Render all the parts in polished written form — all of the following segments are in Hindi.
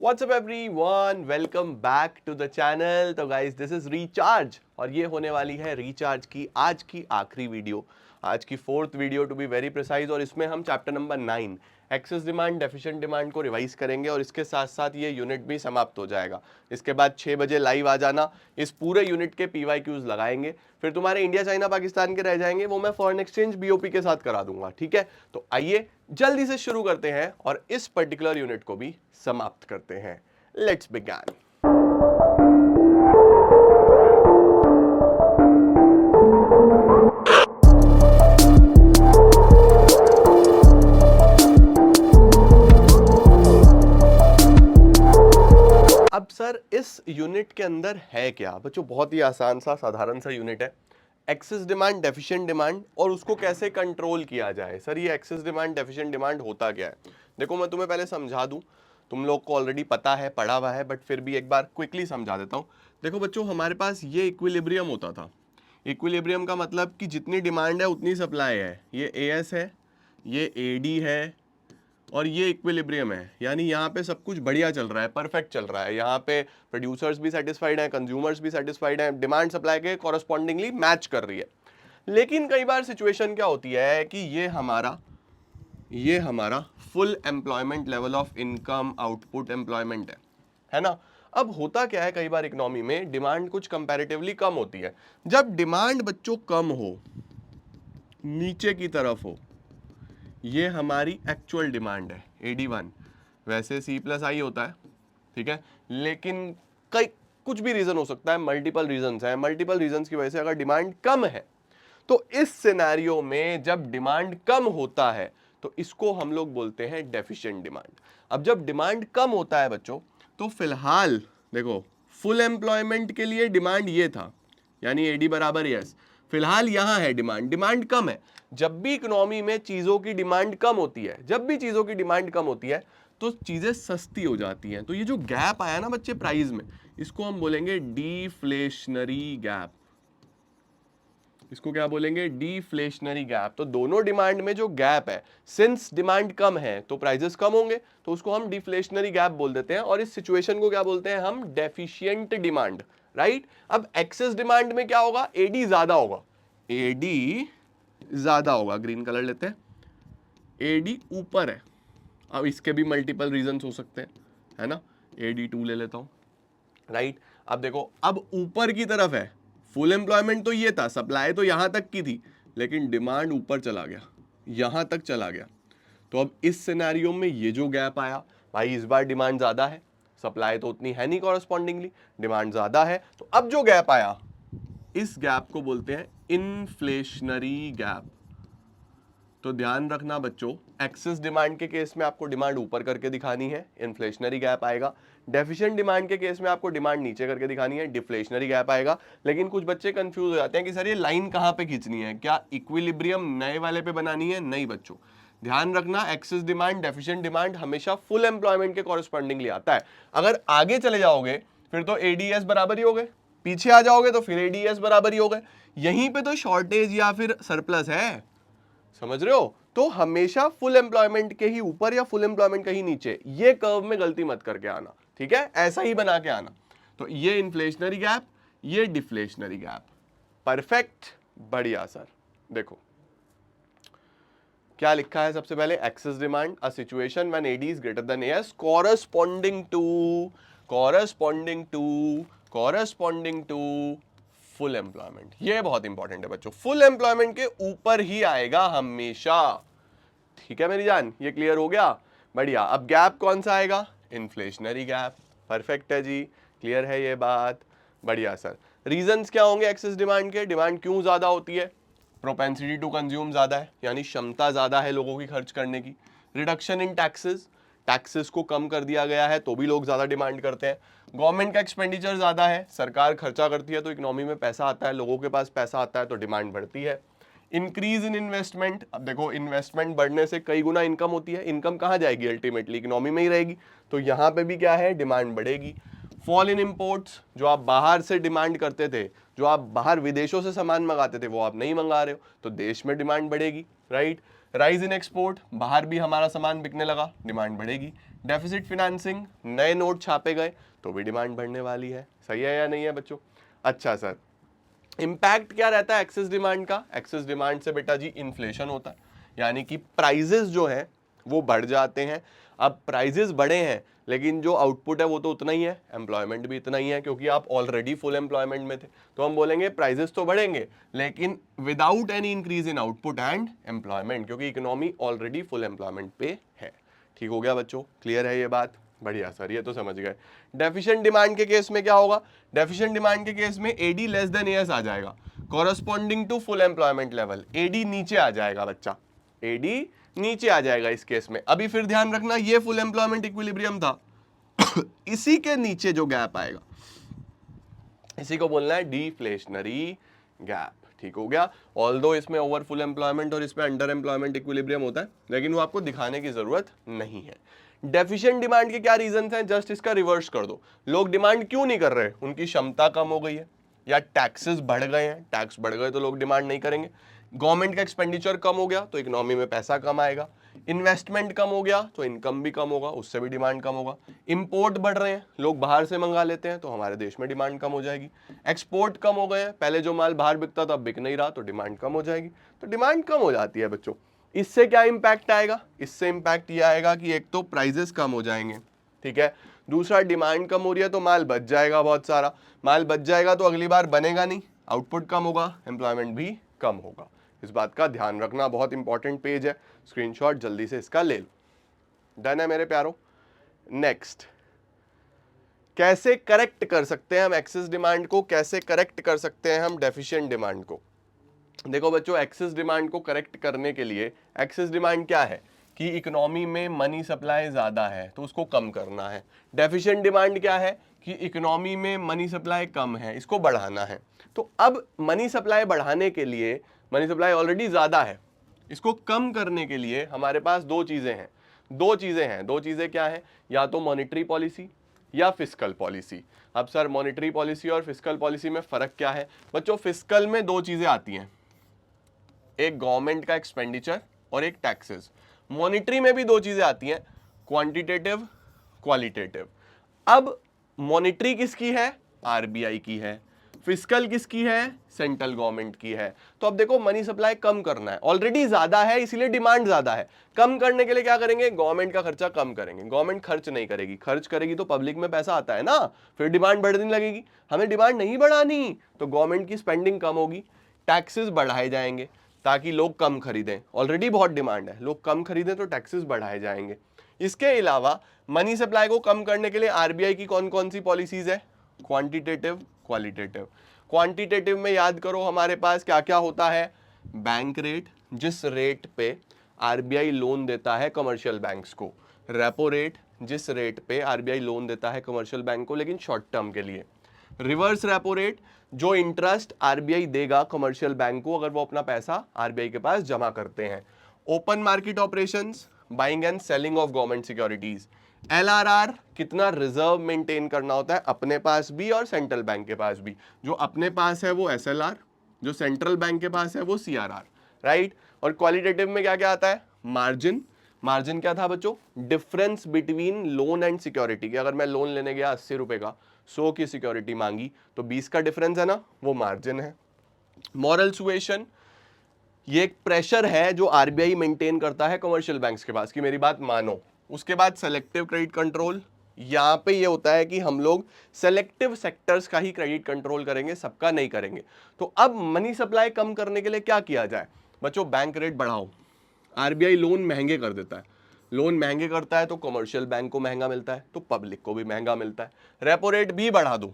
What's up everyone? Welcome back to the channel। तो guys this is रिचार्ज और ये होने वाली है रिचार्ज की आज की आखिरी वीडियो, आज की fourth video to be very precise. और इसमें हम chapter number 9 excess demand deficient demand को रिवाइज करेंगे और इसके साथ साथ ये यूनिट भी समाप्त हो जाएगा। इसके बाद 6 बजे लाइव आ जाना, इस पूरे यूनिट के PYQs लगाएंगे, फिर तुम्हारे इंडिया चाइना पाकिस्तान के रह जाएंगे, वो मैं फॉरेन एक्सचेंज BOP के साथ करा दूंगा। ठीक है, तो आइए जल्दी से शुरू करते हैं और इस पर्टिकुलर यूनिट को भी समाप्त करते हैं। Let's begin. अब सर इस यूनिट के अंदर है क्या बच्चों? बहुत ही आसान सा साधारण सा यूनिट है, एक्सेस डिमांड डेफिशिएंट डिमांड, और उसको कैसे कंट्रोल किया जाए। सर ये एक्सेस डिमांड डेफिशिएंट डिमांड होता क्या है? देखो मैं तुम्हें पहले समझा दूं, तुम लोग को ऑलरेडी पता है, पढ़ा हुआ है, बट फिर भी एक बार क्विकली समझा देता हूं। देखो बच्चों, हमारे पास ये इक्विलिब्रियम होता था। इक्विलिब्रियम का मतलब कि जितनी डिमांड है उतनी सप्लाई है। ये AS है, ये AD है और ये इक्विलिब्रियम है, यानी यहाँ पे सब कुछ बढ़िया चल रहा है, परफेक्ट चल रहा है। यहाँ पे प्रोड्यूसर्स भी सेटिस्फाइड हैं, कंज्यूमर्स भी सेटिस्फाइड हैं, डिमांड सप्लाई के कॉरस्पॉन्डिंगली मैच कर रही है। लेकिन कई बार सिचुएशन क्या होती है कि ये हमारा full employment level of income output employment है ना। अब होता क्या है, कई बार इकोनॉमी में डिमांड कुछ कंपैरेटिवली कम होती है। जब डिमांड बच्चों कम हो, नीचे की तरफ हो, ये हमारी एक्चुअल डिमांड है AD1। वैसे C+I होता है, ठीक है, लेकिन कई कुछ भी रीजन हो सकता है, मल्टीपल रीजंस हैं। मल्टीपल रीजंस की वजह से अगर डिमांड कम है तो इस सिनेरियो में जब डिमांड कम होता है तो इसको हम लोग बोलते हैं डेफिशिएंट डिमांड। अब जब डिमांड कम होता है बच्चों, तो फिलहाल देखो फुल एम्प्लॉयमेंट के लिए डिमांड ये था, यानी AD बराबर यस। फिलहाल यहां है डिमांड कम है। जब भी इकोनॉमी में चीजों की डिमांड कम होती है, जब भी चीजों की डिमांड कम होती है तो चीजें सस्ती हो जाती हैं। तो ये जो गैप आया ना बच्चे प्राइस में, इसको हम बोलेंगे डिफ्लेशनरी गैप। इसको क्या बोलेंगे? Deflationary gap. तो दोनों डिमांड में जो गैप है, सिंस डिमांड कम है तो प्राइसेस कम होंगे, तो उसको हम डिफ्लेशनरी गैप बोल देते हैं। और इस सिचुएशन को क्या बोलते हैं हम? Deficient demand, right. अब एक्सेस डिमांड में क्या होगा? AD ज्यादा होगा, AD ज्यादा होगा, ग्रीन कलर लेते हैं, AD ऊपर है। अब इसके भी मल्टीपल रीजंस हो सकते हैं, है ना। AD2 ले लेता हूं, राइट। अब देखो, अब ऊपर की तरफ है, फुल एम्प्लॉयमेंट तो ये था, सप्लाई तो यहां तक की थी, लेकिन डिमांड ऊपर चला गया, यहां तक चला गया। तो अब इस सिनेरियो में ये जो गैप आया, भाई इस बार डिमांड ज्यादा है, सप्लाई तो उतनी है नहीं, कॉरस्पॉन्डिंगली डिमांड ज्यादा है। तो अब जो गैप आया, इस गैप को बोलते हैं इन्फ्लेशनरी गैप। तो ध्यान रखना बच्चों, एक्सेस डिमांड के केस में आपको डिमांड ऊपर करके दिखानी है, इन्फ्लेशनरी गैप आएगा। डेफिशिएंट डिमांड के केस में आपको डिमांड नीचे करके दिखानी है, डिफ्लेशनरी गैप आएगा। लेकिन कुछ बच्चे कंफ्यूज हो जाते हैं कि सर ये लाइन कहां पे खींचनी है, क्या इक्विलिब्रियम नए वाले पे बनानी है? नहीं बच्चों, ध्यान रखना, एक्सेस डिमांड डेफिशिएंट डिमांड हमेशा फुल एम्प्लॉयमेंट के कॉरस्पॉन्डिंगली आता है। अगर आगे चले जाओगे फिर तो ADS बराबर ही हो गए, पीछे आ जाओगे तो फिर ADS बराबर ही हो गए। यहीं पे तो शॉर्टेज या फिर सरप्लस है, समझ रहे हो। तो हमेशा फुल एम्प्लॉयमेंट के ही ऊपर या फुल एम्प्लॉयमेंट के ही नीचे, ये कर्व में गलती मत करके आना, ठीक है, ऐसा ही बना के आना। तो ये इन्फ्लेशनरी गैप, ये डिफ्लेशनरी गैप, परफेक्ट, बढ़िया सर। देखो क्या लिखा है सबसे पहले, excess demand a situation when AD is greater than AS corresponding to full employment. ये बहुत इंपॉर्टेंट है बच्चों, फुल एम्प्लॉयमेंट के ऊपर ही आएगा हमेशा, ठीक है मेरी जान, ये क्लियर हो गया? बढ़िया। अब गैप कौन सा आएगा? इन्फ्लेशनरी गैप, परफेक्ट है जी, क्लियर है ये बात, बढ़िया सर। रीजंस क्या होंगे एक्सेस डिमांड के? डिमांड क्यों ज्यादा होती है? प्रोपेंसिटी टू कंज्यूम ज्यादा है, यानी क्षमता ज्यादा है लोगों की खर्च करने की। रिडक्शन इन टैक्सेस, टैक्सेस को कम कर दिया गया है तो भी लोग ज्यादा डिमांड करते हैं। गवर्नमेंट का एक्सपेंडिचर ज्यादा है, सरकार खर्चा करती है तो इकोनॉमी में पैसा आता है, लोगों के पास पैसा आता है तो डिमांड बढ़ती है। इंक्रीज इन इन्वेस्टमेंट, अब देखो इन्वेस्टमेंट बढ़ने से कई गुना इनकम होती है, इनकम कहाँ जाएगी? अल्टीमेटली इकोनॉमी में ही रहेगी, तो यहाँ पे भी क्या है? डिमांड बढ़ेगी। फॉल इन इंपोर्ट्स, जो आप बाहर से डिमांड करते थे, जो आप बाहर विदेशों से सामान मंगाते थे, वो आप नहीं मंगा रहे हो, तो देश में डिमांड बढ़ेगी, राइट। राइज इन एक्सपोर्ट, बाहर भी हमारा सामान बिकने लगा, डिमांड बढ़ेगी। डेफिसिट फिनेंसिंग, नए नोट छापे गए तो भी डिमांड बढ़ने वाली है। सही है या नहीं है बच्चों? अच्छा सर, इंपैक्ट क्या रहता है एक्सेस डिमांड का? एक्सेस डिमांड से बेटा जी इन्फ्लेशन होता है, यानी कि प्राइजेस जो है वो बढ़ जाते हैं। अब प्राइजेस बढ़े हैं लेकिन जो आउटपुट है वो तो उतना ही है, एम्प्लॉयमेंट भी इतना ही है, क्योंकि आप ऑलरेडी फुल एम्प्लॉयमेंट में थे, तो हम बोलेंगे प्राइजेस तो बढ़ेंगे लेकिन without any increase in output and employment, क्योंकि इकोनॉमी ऑलरेडी फुल एम्प्लॉयमेंट पे है। ठीक हो गया बच्चों, क्लियर है ये बात? बढ़िया सर, ये तो समझ गए। डेफिशिएंट डिमांड के केस में क्या होगा? डेफिशिएंट डिमांड के केस में एडी लेस देन एएस आ जाएगा, corresponding to full employment level. AD नीचे आ जाएगा बच्चा, एडी नीचे आ जाएगा इस केस में। अभी फिर ध्यान रखना, ये फुल एम्प्लॉयमेंट इक्विलिब्रियम था इसी के नीचे जो गैप आएगा इसी को बोलना है डिफ्लेशनरी गैप। ठीक हो गया? ऑल्दो इसमें ओवर फुल एम्प्लॉयमेंट और इसमें अंडर एम्प्लॉयमेंट इक्विलिब्रियम होता है, लेकिन वो आपको दिखाने की जरूरत नहीं है। डेफिशिएंट डिमांड के क्या रीजन हैं? जस्ट इसका रिवर्स कर दो। लोग डिमांड क्यों नहीं कर रहे? उनकी क्षमता कम हो गई है या टैक्सेस बढ़ गए हैं। टैक्स बढ़ गए तो लोग डिमांड नहीं करेंगे। गवर्नमेंट का एक्सपेंडिचर कम हो गया तो इकोनॉमी में पैसा कम आएगा। इन्वेस्टमेंट कम हो गया तो इनकम भी कम होगा, उससे भी डिमांड कम होगा। इंपोर्ट बढ़ रहे हैं, लोग बाहर से मंगा लेते हैं तो हमारे देश में डिमांड कम हो जाएगी। एक्सपोर्ट कम हो गए हैं, पहले जो माल बाहर बिकता था अब बिक नहीं रहा तो डिमांड कम हो जाएगी। तो डिमांड कम हो जाती है बच्चों। इससे क्या इंपैक्ट आएगा? इससे इंपैक्ट ये आएगा कि एक तो प्राइजेस कम हो जाएंगे, ठीक है। दूसरा, डिमांड कम हो रही है तो माल बच जाएगा, बहुत सारा माल बच जाएगा तो अगली बार बनेगा नहीं, आउटपुट कम होगा, एम्प्लॉयमेंट भी कम होगा। इस बात का ध्यान रखना, बहुत इंपॉर्टेंट पेज है, स्क्रीनशॉट जल्दी से इसका ले लो। डन है मेरे प्यारो? नेक्स्ट, कैसे करेक्ट कर सकते हैं हम एक्सेस डिमांड को? कैसे करेक्ट कर सकते हैं हम डेफिशिएंट डिमांड को? देखो बच्चों, एक्सेस डिमांड को करेक्ट करने के लिए, एक्सेस डिमांड क्या है कि इकोनॉमी में मनी सप्लाई ज्यादा है तो उसको कम करना है। डेफिशिएंट डिमांड क्या है कि इकोनॉमी में मनी सप्लाई कम है, इसको बढ़ाना है। तो अब मनी सप्लाई बढ़ाने के लिए, मनी सप्लाई ऑलरेडी ज्यादा है, इसको कम करने के लिए हमारे पास दो चीजें हैं। दो चीजें क्या है? या तो मॉनेटरी पॉलिसी या फिस्कल पॉलिसी। अब सर, मॉनेटरी पॉलिसी और फिस्कल पॉलिसी में फर्क क्या है? बच्चों, फिस्कल में दो चीजें आती हैं, एक गवर्नमेंट का एक्सपेंडिचर और एक टैक्सेस। मॉनेटरी में भी दो चीजें आती हैं, क्वांटिटेटिव, क्वालिटेटिव। अब मॉनेटरी किसकी है? आरबीआई की है। फिस्कल किसकी है? सेंट्रल गवर्नमेंट की है। तो अब देखो, मनी सप्लाई कम करना है, ऑलरेडी ज्यादा है इसलिए डिमांड ज्यादा है। कम करने के लिए क्या करेंगे? गवर्नमेंट का खर्चा कम करेंगे। गवर्नमेंट खर्च नहीं करेगी, खर्च करेगी तो पब्लिक में पैसा आता है ना, फिर डिमांड बढ़ने लगेगी। हमें डिमांड नहीं बढ़ानी तो गवर्नमेंट की स्पेंडिंग कम होगी, टैक्सेस बढ़ाए जाएंगे ताकि लोग कम खरीदें। ऑलरेडी बहुत डिमांड है, लोग कम खरीदें तो टैक्सेस बढ़ाए जाएंगे। इसके अलावा मनी सप्लाई को कम करने के लिए आरबीआई की कौन कौन सी पॉलिसीज है? Quantitative, qualitative. क्वांटिटेटिव में याद करो हमारे पास क्या क्या होता है? बैंक रेट, जिस रेट पे आरबीआई लोन देता है कमर्शियल बैंक्स को। रेपो रेट, जिस रेट पे आरबीआई लोन देता है कमर्शियल बैंक को लेकिन शॉर्ट टर्म के लिए। रिवर्स रेपो रेट, जो इंटरेस्ट आरबीआई देगा कमर्शियल बैंक को अगर वो अपना पैसा आरबीआई के पास जमा करते हैं। Open market operations, buying and selling of government securities. LRR, कितना रिजर्व मेंटेन करना होता है अपने पास भी और सेंट्रल बैंक के पास भी। जो अपने पास है वो एसएलआर, जो सेंट्रल बैंक के पास है वो सीआरआर, राइट। और क्वालिटेटिव में क्या क्या आता है? मार्जिन। मार्जिन क्या था बच्चों? Difference between loan and security. कि अगर मैं लोन लेने गया 80 रुपए का, 100 की सिक्योरिटी मांगी तो 20 का डिफरेंस है ना, वो मार्जिन है। मॉरल सुएशन, ये एक प्रेशर है जो आरबीआई मेंटेन करता है कमर्शियल बैंक्स के पास कि मेरी बात मानो। उसके बाद सेलेक्टिव क्रेडिट कंट्रोल, यहां पे ये होता है कि हम लोग सेलेक्टिव सेक्टर्स का ही क्रेडिट कंट्रोल करेंगे, सबका नहीं करेंगे। तो अब मनी सप्लाई कम करने के लिए क्या किया जाए? बच्चों, बैंक रेट बढ़ाओ। आरबीआई लोन महंगे कर देता है, लोन महंगे करता है तो कमर्शियल बैंक को महंगा मिलता है तो पब्लिक को भी महंगा मिलता है। रेपो रेट भी बढ़ा दो,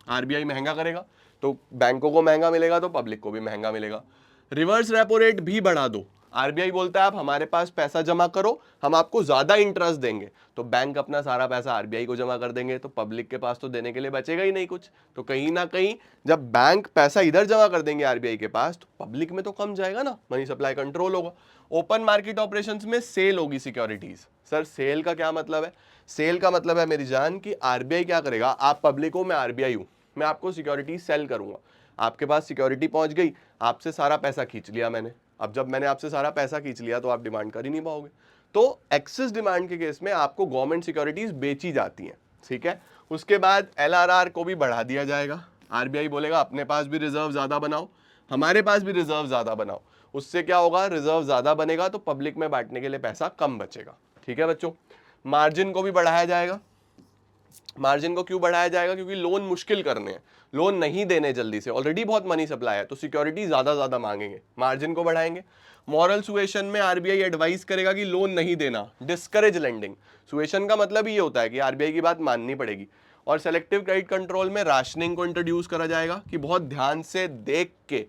आरबीआई महंगा करेगा तो बैंकों को महंगा मिलेगा तो पब्लिक को भी महंगा मिलेगा। रिवर्स रेपो रेट भी बढ़ा दो, आरबीआई बोलता है आप हमारे पास पैसा जमा करो, हम आपको ज्यादा इंटरेस्ट देंगे, तो बैंक अपना सारा पैसा आरबीआई को जमा कर देंगे तो पब्लिक के पास तो देने के लिए बचेगा ही नहीं कुछ। तो कहीं ना कहीं जब बैंक पैसा इधर जमा कर देंगे आरबीआई के पास तो पब्लिक में तो कम जाएगा ना, मनी सप्लाई कंट्रोल होगा। ओपन मार्केट ऑपरेशंस में सेल होगी सिक्योरिटीज। सर, सेल का क्या मतलब है? सेल का मतलब है मेरी जान कि आरबीआई क्या करेगा, आप पब्लिक हो, मैं आरबीआई हूं, मैं आपको सिक्योरिटी सेल करूंगा। आपके पास सिक्योरिटी पहुंच गई, आपसे सारा पैसा खींच लिया मैंने। अब जब मैंने आपसे सारा पैसा खींच लिया तो आप डिमांड कर ही नहीं पाओगे, तो एक्सेस डिमांड के केस में आपको गवर्नमेंट सिक्योरिटीज बेची जाती हैं, ठीक है। उसके बाद एलआरआर को भी बढ़ा दिया जाएगा, आरबीआई बोलेगा अपने पास भी रिजर्व ज्यादा बनाओ, हमारे पास भी रिजर्व ज्यादा बनाओ। उससे क्या होगा, रिजर्व ज्यादा बनेगा तो पब्लिक में बांटने के लिए पैसा कम बचेगा, ठीक है बच्चों। मार्जिन को भी बढ़ाया जाएगा। मार्जिन को क्यों बढ़ाया जाएगा, क्योंकि लोन मुश्किल करने हैं, लोन नहीं देने जल्दी से, ऑलरेडी बहुत मनी सप्लाई है, तो सिक्योरिटी ज्यादा मांगेंगे, मार्जिन को बढ़ाएंगे। मॉरल सुएशन में आरबीआई एडवाइस करेगा कि लोन नहीं देना, डिस्करेज लेंडिंग। सुएशन का मतलब ये होता है कि आरबीआई की बात माननी पड़ेगी। और सेलेक्टिव क्रेडिट कंट्रोल में राशनिंग को इंट्रोड्यूस करा जाएगा कि बहुत ध्यान से देख के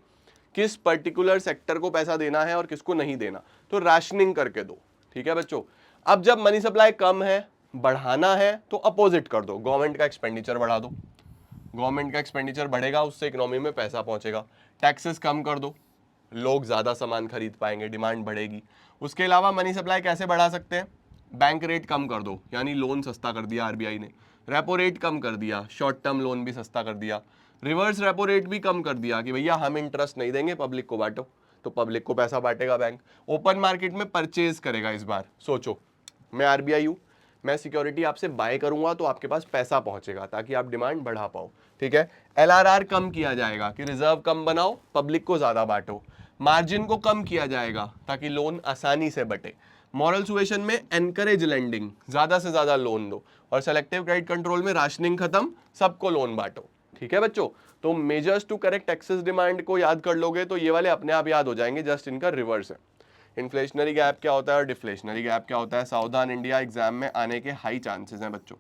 किस पर्टिकुलर सेक्टर को पैसा देना है और किसको नहीं देना, तो राशनिंग करके दो, ठीक है बच्चों। अब जब मनी सप्लाई कम है, बढ़ाना है, तो अपोजिट कर दो, गवर्नमेंट का एक्सपेंडिचर बढ़ा दो। गवर्नमेंट का एक्सपेंडिचर बढ़ेगा, उससे इकोनॉमी में पैसा पहुंचेगा। टैक्सेस कम कर दो, लोग ज्यादा सामान खरीद पाएंगे, डिमांड बढ़ेगी। उसके अलावा मनी सप्लाई कैसे बढ़ा सकते हैं, बैंक रेट कम कर दो, यानी लोन सस्ता कर दिया आरबीआई ने, रेपो रेट कम कर दिया, शॉर्ट टर्म लोन भी सस्ता कर दिया, रिवर्स रेपो रेट भी कम कर दिया कि भैया हम इंटरेस्ट नहीं देंगे, पब्लिक को बांटो, तो पब्लिक को पैसा बांटेगा बैंक। ओपन मार्केट में परचेज करेगा इस बार। सोचो, मैं आरबीआई हूं, मैं सिक्योरिटी आपसे बाय करूंगा तो आपके पास पैसा पहुंचेगा ताकि आप डिमांड बढ़ा पाओ, ठीक है। एलआरआर कम किया जाएगा कि रिजर्व कम बनाओ, पब्लिक को ज्यादा बांटो। मार्जिन को कम किया जाएगा ताकि लोन आसानी से बटे। मॉरल सुएशन में एनकरेज लेंडिंग, ज्यादा से ज्यादा लोन दो। और सेलेक्टिव क्रेडिट कंट्रोल में राशनिंग खत्म, सबको लोन बांटो, ठीक है बच्चों। तो measures to correct excess demand को याद कर लोगे तो ये वाले अपने आप याद हो जाएंगे, जस्ट इनका रिवर्स है। इन्फ्लेशनरी गैप क्या होता है और डिफ्लेशनरी गैप क्या होता है, सावधान इंडिया एग्जाम में आने के हाई चांसेस हैं बच्चों,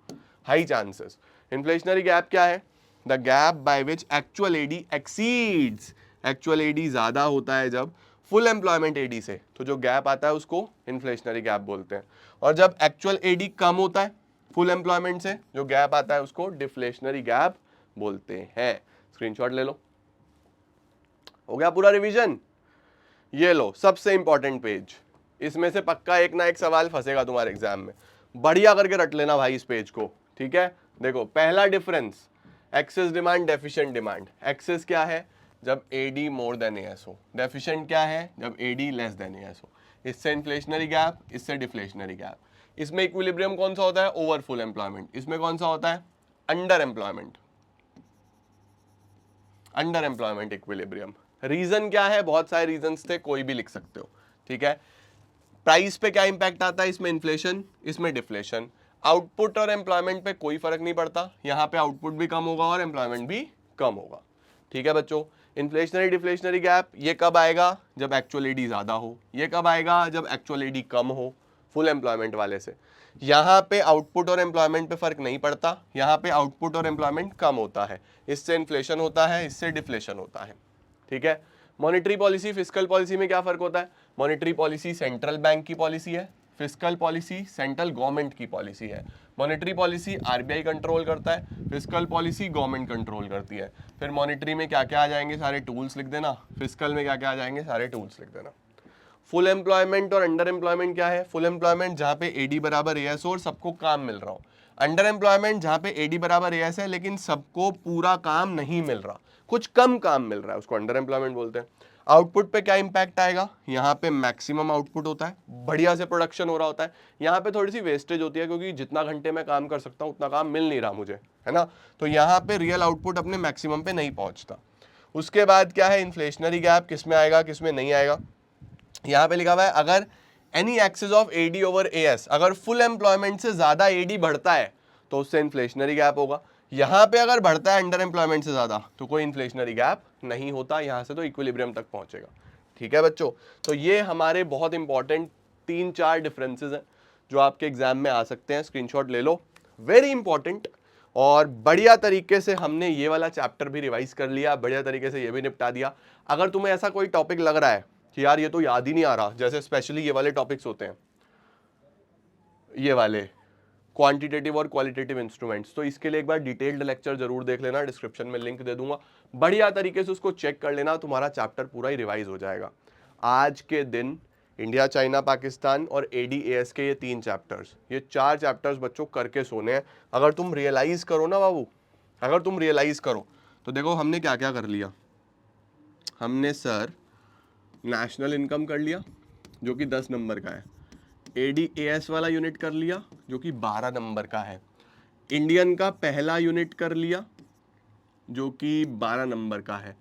हाई चांसेस। इन्फ्लेशनरी गैप क्या है, the gap by which actual AD exceeds, actual AD ज्यादा होता है जब फुल एम्प्लॉयमेंट एडी से, तो जो गैप आता है उसको इन्फ्लेशनरी गैप बोलते हैं। और जब एक्चुअल एडी कम होता है फुल एम्प्लॉयमेंट से, जो गैप आता है उसको डिफ्लेशनरी गैप बोलते हैं। स्क्रीनशॉट ले लो, हो गया पूरा रिवीजन। ये लो सबसे इंपॉर्टेंट पेज, इसमें से पक्का एक ना एक सवाल फंसेगा तुम्हारे एग्जाम में, बढ़िया करके रट लेना भाई इस पेज को, ठीक है। देखो पहला difference, excess demand deficient demand. Excess क्या है, जब एडी मोर देन एएस हो, डेफिशिएंट क्या है, जब एडी लेस देन एएस हो। इससे इन्फ्लेशनरी गैप, इससे डिफ्लेशनरी गैप। इसमें इक्विलिब्रियम कौन सा होता है, ओवर फुल एम्प्लॉयमेंट। इसमें कौन सा होता है, underemployment, underemployment equilibrium. Reason क्या है, बहुत सारे रीजंस थे, कोई भी लिख सकते हो, ठीक है। प्राइस पे क्या इंपैक्ट आता है, इसमें इन्फ्लेशन, इसमें डिफ्लेशन। आउटपुट और एम्प्लॉयमेंट पे कोई फर्क नहीं पड़ता, यहां पे आउटपुट भी कम होगा और एम्प्लॉयमेंट भी कम होगा, ठीक है बच्चों। इन्फ्लेशनरी डिफ्लेशनरी गैप ये कब आएगा, जब एक्चुअल एडी ज्यादा हो। ये कब आएगा, जब एक्चुअल एडी कम हो फुल एम्प्लॉयमेंट वाले से। यहाँ पे आउटपुट और एम्प्लॉयमेंट पे फर्क नहीं पड़ता, यहाँ पे आउटपुट और एम्प्लॉयमेंट कम होता है, इससे इन्फ्लेशन होता है, इससे डिफ्लेशन होता है, ठीक है। मॉनेटरी पॉलिसी फिस्कल पॉलिसी में क्या फर्क होता है, मॉनेटरी पॉलिसी सेंट्रल बैंक की पॉलिसी है, फिस्कल पॉलिसी सेंट्रल गवर्नमेंट की पॉलिसी है। मॉनेटरी पॉलिसी आरबीआई कंट्रोल करता है, फिस्कल पॉलिसी गवर्नमेंट कंट्रोल करती है। फिर मॉनेटरी में क्या क्या आ जाएंगे, सारे टूल्स लिख देना, फिस्कल में क्या क्या आ जाएंगे, सारे टूल्स लिख देना। फुल एम्प्लॉयमेंट और अंडर एम्प्लॉयमेंट क्या है, फुल एम्प्लॉयमेंट जहां पे एडी बराबर एएस हो और सबको काम मिल रहा हो। अंडर एम्प्लॉयमेंट जहां पे एडी बराबर एएस है लेकिन सबको पूरा काम नहीं मिल रहा, कुछ कम काम मिल रहा है, उसको अंडर एम्प्लॉयमेंट बोलते हैं। आउटपुट पे क्या इंपैक्ट आएगा, यहाँ पे मैक्सिमम आउटपुट होता है, बढ़िया से प्रोडक्शन हो रहा होता है, यहाँ पे थोड़ी सी वेस्टेज होती है क्योंकि जितना घंटे में काम कर सकता हूँ उतना काम मिल नहीं रहा मुझे, है ना। तो यहाँ पे रियल आउटपुट अपने मैक्सिमम पे नहीं पहुंचता। उसके बाद क्या है, इन्फ्लेशनरी गैप किसमें आएगा किसमें नहीं आएगा। यहाँ पे लिखा हुआ है अगर any excess of AD over AS, अगर फुल एम्प्लॉयमेंट से ज्यादा एडी बढ़ता है तो उससे इन्फ्लेशनरी गैप होगा। यहां पे अगर बढ़ता है अंडर एम्प्लॉयमेंट से ज्यादा तो कोई इन्फ्लेशनरी गैप नहीं होता, यहां से तो इक्विलिब्रियम तक पहुंचेगा, ठीक है बच्चों। तो ये हमारे बहुत इंपॉर्टेंट 3-4 डिफरेंसेस हैं जो आपके एग्जाम में आ सकते हैं, स्क्रीनशॉट ले लो, वेरी इंपॉर्टेंट। और बढ़िया तरीके से हमने ये वाला चैप्टर भी रिवाइज कर लिया, बढ़िया तरीके से ये भी निपटा दिया। अगर तुम्हें ऐसा कोई टॉपिक लग रहा है कि यार ये तो याद ही नहीं आ रहा, जैसे स्पेशली ये वाले टॉपिक्स होते हैं, ये वाले क्वांटिटेटिव और क्वालिटेटिव इंस्ट्रूमेंट्स, तो इसके लिए एक बार डिटेल्ड लेक्चर जरूर देख लेना, डिस्क्रिप्शन में लिंक दे दूंगा, बढ़िया तरीके से उसको चेक कर लेना, तुम्हारा चैप्टर पूरा ही रिवाइज हो जाएगा। आज के दिन इंडिया चाइना पाकिस्तान और एडीएएस के ये 3 चैप्टर्स, ये 4 चैप्टर्स बच्चों करके सोने हैं। अगर तुम रियलाइज करो ना बाबू, अगर तुम रियलाइज करो तो देखो हमने क्या क्या कर लिया। हमने सर नेशनल इनकम कर लिया जो कि 10 नंबर का है, ADAS वाला यूनिट कर लिया जो कि 12 नंबर का है, इंडियन का पहला यूनिट कर लिया जो कि 12 नंबर का है,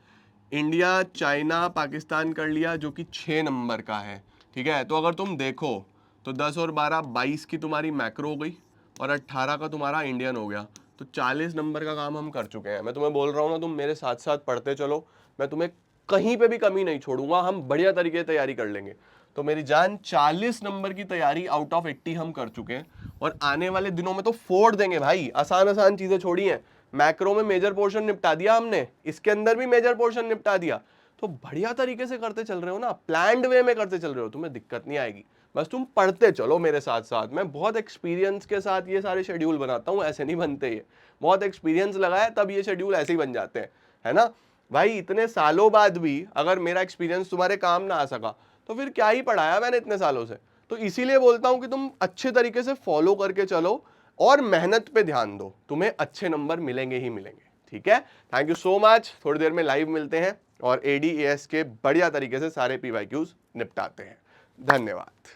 इंडिया चाइना पाकिस्तान कर लिया जो कि 6 नंबर का है। ठीक है, तो अगर तुम देखो तो 10 और 12 22 की तुम्हारी मैक्रो हो गई और 18 का तुम्हारा इंडियन हो गया, तो 40 नंबर का काम हम कर चुके हैं। मैं तुम्हें बोल रहा हूँ ना, तुम मेरे साथ साथ पढ़ते चलो, मैं तुम्हें कहीं पे भी कमी नहीं छोड़ूंगा, हम बढ़िया तरीके से तैयारी कर लेंगे। तो मेरी जान 40 नंबर की तैयारी आउट ऑफ 80 हम कर चुके हैं और आने वाले दिनों में तो फोड़ देंगे भाई। आसान आसान चीजें छोड़ी हैं, मैक्रो में मेजर पोर्शन निपटा दिया हमने, इसके अंदर भी मेजर पोर्शन निपटा दिया, तो बढ़िया तरीके से करते चल रहे हो ना, प्लान्ड वे में करते चल रहे हो, तुम्हें दिक्कत नहीं आएगी। बस तुम पढ़ते चलो मेरे साथ साथ। मैं बहुत एक्सपीरियंस के साथ ये सारे शेड्यूल बनाता हूँ, ऐसे नहीं बनते ये, बहुत एक्सपीरियंस लगा है तब ये शेड्यूल ऐसे ही बन जाते हैं, है ना भाई। इतने सालों बाद भी अगर मेरा एक्सपीरियंस तुम्हारे काम ना आ सका तो फिर क्या ही पढ़ाया मैंने इतने सालों से। तो इसीलिए बोलता हूं कि तुम अच्छे तरीके से फॉलो करके चलो और मेहनत पे ध्यान दो, तुम्हें अच्छे नंबर मिलेंगे ही मिलेंगे। ठीक है, थैंक यू सो मच। थोड़ी देर में लाइव मिलते हैं और ADAS के बढ़िया तरीके से सारे PYQs निपटाते हैं। धन्यवाद।